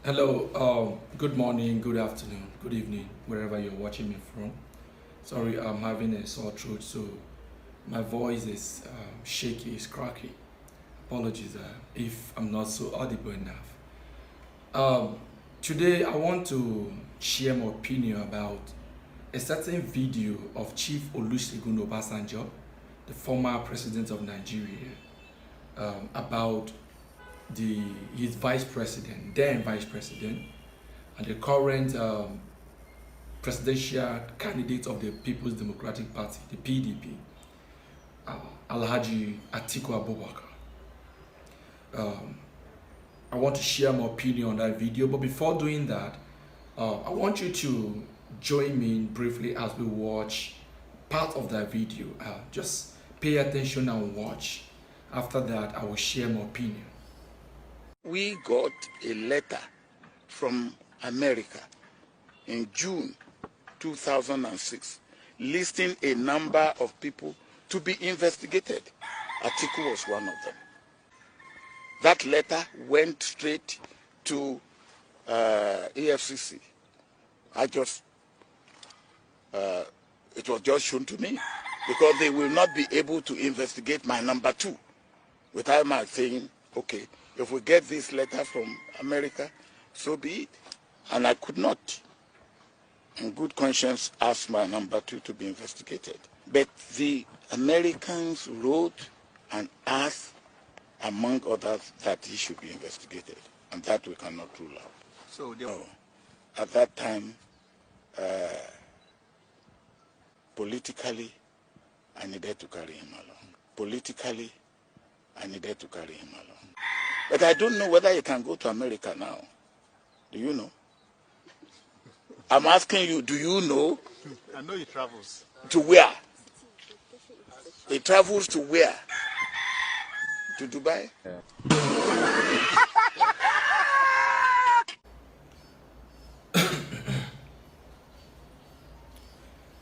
Hello, good morning, good afternoon, good evening, wherever you're watching me from. Sorry, I'm having a sore throat, so my voice is shaky, it's cracky. Apologies if I'm not so audible enough. Today, I want to share my opinion about a certain video of Chief Olusegun Obasanjo, the former president of Nigeria, about his vice president, then vice president, and the current presidential candidate of the People's Democratic Party, the PDP, Alhaji Atiku Abubakar. I want to share my opinion on that video, but before doing that, I want you to join me briefly as we watch part of that video. Just pay attention and watch. After that, I will share my opinion. We got a letter from America in June 2006 listing a number of people to be investigated. Atiku was one of them. That letter went straight to EFCC. It was just shown to me because they will not be able to investigate my number two without my saying, okay, if we get this letter from America, so be it. And I could not, in good conscience, ask my number two to be investigated. But the Americans wrote and asked, among others, that he should be investigated. And that we cannot rule out. So at that time, politically, I needed to carry him along. Politically, I needed to carry him along. But I don't know whether he can go to America now. Do you know? I'm asking you, do you know? I know he travels. To where? He travels to where? To Dubai? Yeah.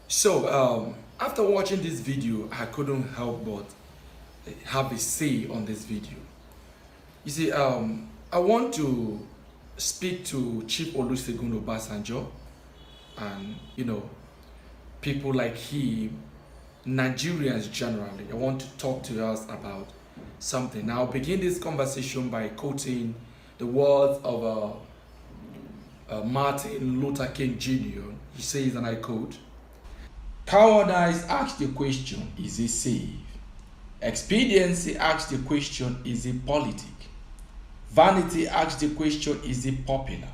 So, after watching this video, I couldn't help but have a say on this video. You see, I want to speak to Chief Olusegun Obasanjo and, people like him, Nigerians generally. I want to talk to us about something. Now, I'll begin this conversation by quoting the words of Martin Luther King Jr. He says, and I quote, "Cowardice asks the question, is it safe? Expediency asks the question, is it politic? Vanity asks the question, is it popular?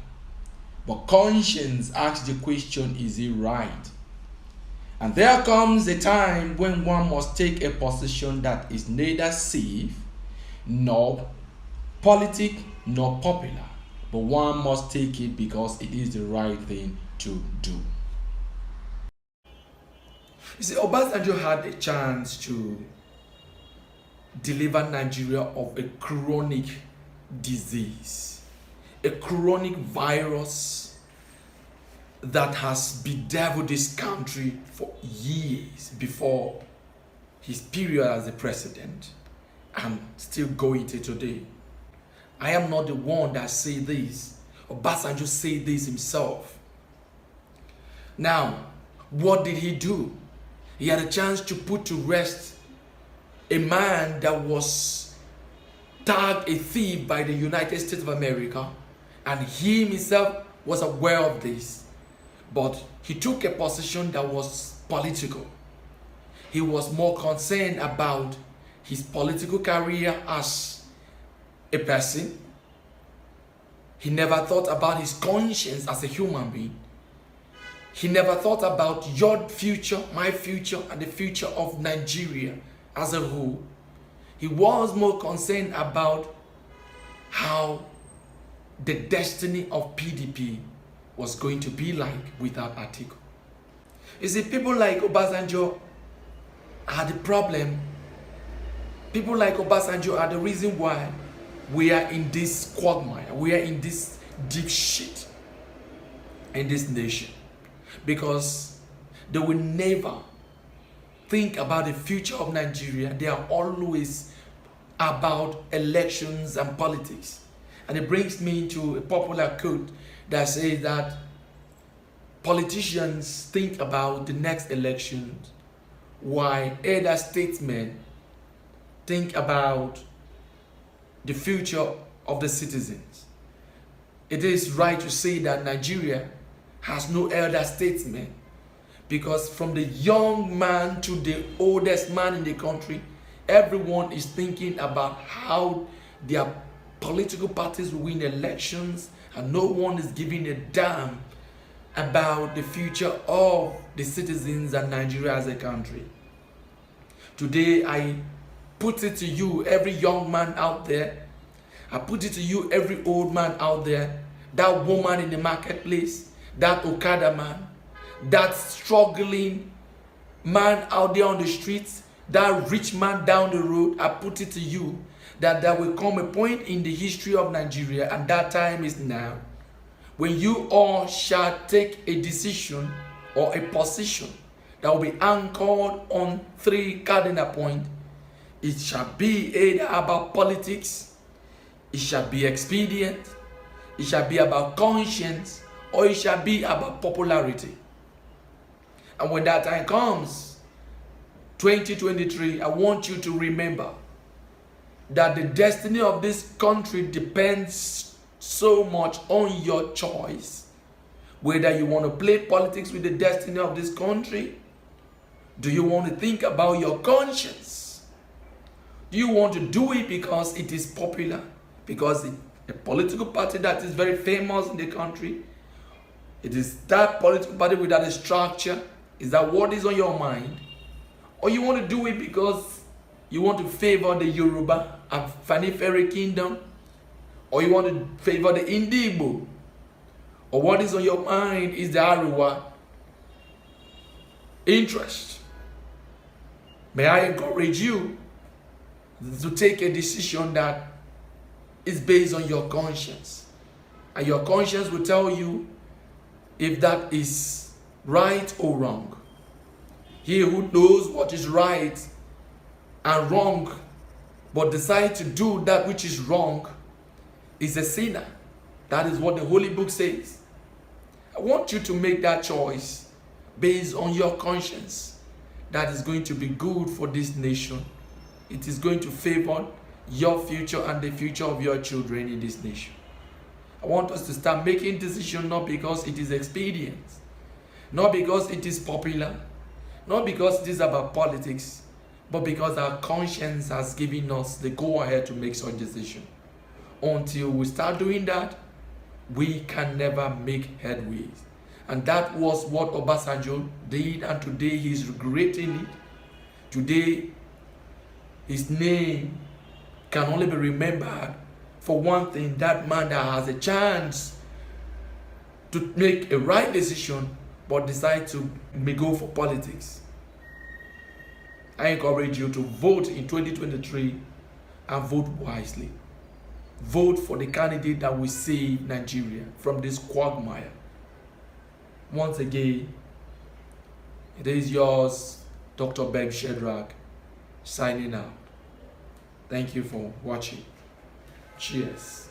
But conscience asks the question, is it right? And there comes a time when one must take a position that is neither safe, nor politic, nor popular. But one must take it because it is the right thing to do." You see, Obasanjo had a chance to deliver Nigeria of a chronic disease, a chronic virus that has bedeviled this country for years before his period as a president and still going to today. I am not the one that say this. Obasanjo said this himself. Now, what did he do? He had a chance to put to rest a man that was tagged a thief by the United States of America, and he himself was aware of this, but he took a position that was political. He was more concerned about his political career as a person. He never thought about his conscience as a human being. He never thought about your future, my future, and the future of Nigeria as a whole. He was more concerned about how the destiny of PDP was going to be like without Atiku. You see, people like Obasanjo are the problem. People like Obasanjo are the reason why we are in this quagmire. We are in this deep shit in this nation. Because they will never think about the future of Nigeria. They are always about elections and politics. And it brings me to a popular quote that says that politicians think about the next election, while elder statesmen think about the future of the citizens. It is right to say that Nigeria has no elder statesmen, because from the young man to the oldest man in the country, everyone is thinking about how their political parties will win elections, and no one is giving a damn about the future of the citizens and Nigeria as a country. Today, I put it to you, every young man out there. I put it to you, every old man out there. That woman in the marketplace, that Okada man, that struggling man out there on the streets, that rich man down the road. I put it to you that there will come a point in the history of Nigeria, and that time is now, when you all shall take a decision or a position that will be anchored on 3 cardinal points. It shall be either about politics, it shall be expedient, it shall be about conscience, or it shall be about popularity. And when that time comes, 2023, I want you to remember that the destiny of this country depends so much on your choice. Whether you want to play politics with the destiny of this country, do you want to think about your conscience? Do you want to do it because it is popular? Because a political party that is very famous in the country, it is that political party with that structure? Is that what is on your mind? Or you want to do it because you want to favor the Yoruba and Fanifere kingdom? Or you want to favor the Indigo? Or what is on your mind is the Ariwa interest? May I encourage you to take a decision that is based on your conscience. And your conscience will tell you if that is right or wrong. He who knows what is right and wrong, but decides to do that which is wrong, is a sinner. That is what the Holy Book says. I want you to make that choice based on your conscience. That is going to be good for this nation. It is going to favor your future and the future of your children in this nation. I want us to start making decisions not because it is expedient, not because it is popular, not because it is about politics, but because our conscience has given us the go-ahead to make such decisions. Until we start doing that, we can never make headway. And that was what Obasanjo did, and today he's regretting it. Today, his name can only be remembered for one thing: that man that has a chance to make a right decision but decide to go for politics. I encourage you to vote in 2023 and vote wisely. Vote for the candidate that will save Nigeria from this quagmire. Once again, it is yours, Dr. Ben Shedrack, signing out. Thank you for watching. Cheers.